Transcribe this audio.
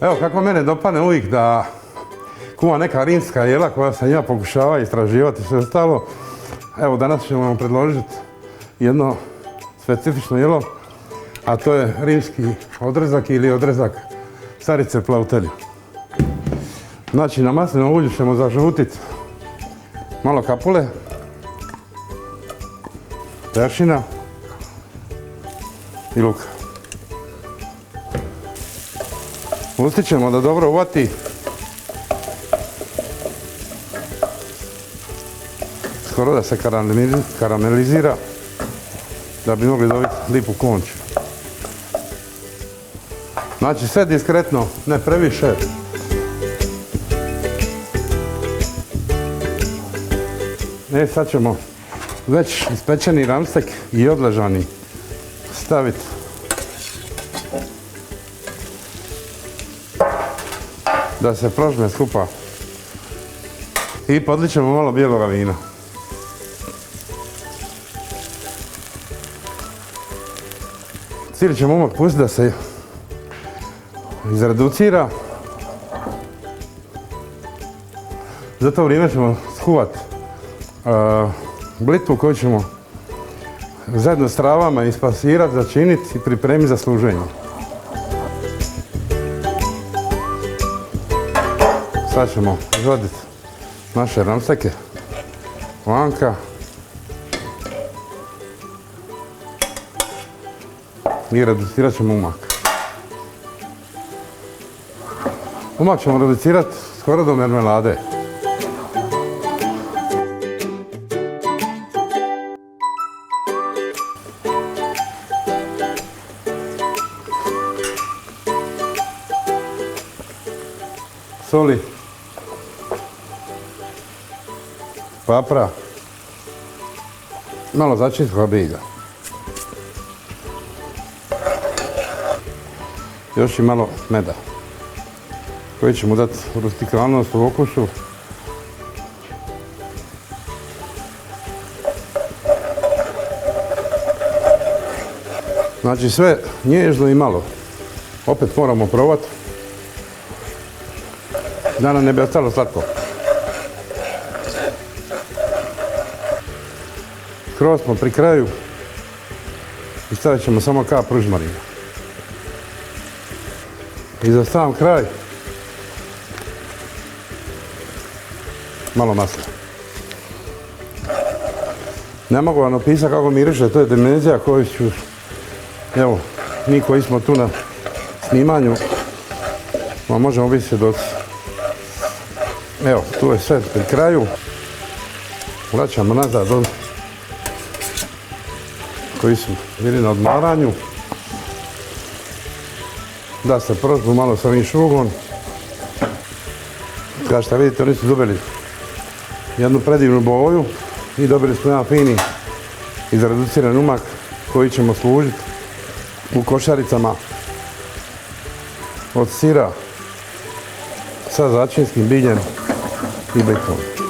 Evo kako mene dopadne uvijek da kuva neka rimska jela koja sam ja pokušava istraživati sve ostalo. Evo danas ćemo vam predložiti jedno specifično jelo, a to je rimski odrezak ili odrezak carice Plautelje. Znači na maslinovom ulju ćemo zažutiti malo kapule, peršina i luka. Pustit ćemo da dobro uvati. Skoro da se karamelizira da bi mogli dobiti lipu konču. Znači sve diskretno, ne previše. Sad ćemo već ispečeni ramstek i odležani staviti da se prožme skupa i podlit ćemo malo bijeloga vina. Cijeli ćemo umak pustiti da se izreducira. Za to vrijeme ćemo skuvati blitvu koju ćemo zajedno s travama ispasirati, začiniti i pripremiti za služenje. Sad ćemo izvaditi naše ramsteke vanka i reducirat ćemo umak. Umak ćemo reducirati skoro do mermelade. Soli, papra, malo začinskoga biljka. Još i malo meda koji ćemo dati rustikalnost u okusu. Znači sve nježno i malo. Opet moramo probati da nam ne bi ostalo slatko. Skoro smo pri kraju i stavit ćemo samo kap ružmarina. I za sam kraj malo masla. Ne mogu vam opisati kako miriše, to je dimenzija koju ću, evo, mi koji smo tu na snimanju, možemo biti svjedoci. Evo, tu je sve pri kraju. Vraćamo nazad od koji su bili na odmaranju. Da se prožbu malo sa ovim šugom. Kao što vidite, oni su dobili jednu predivnu boju i dobili smo jedan fini izreduciran umak koji ćemo služiti u košaricama od sira sa začinskim biljem i bejkonom.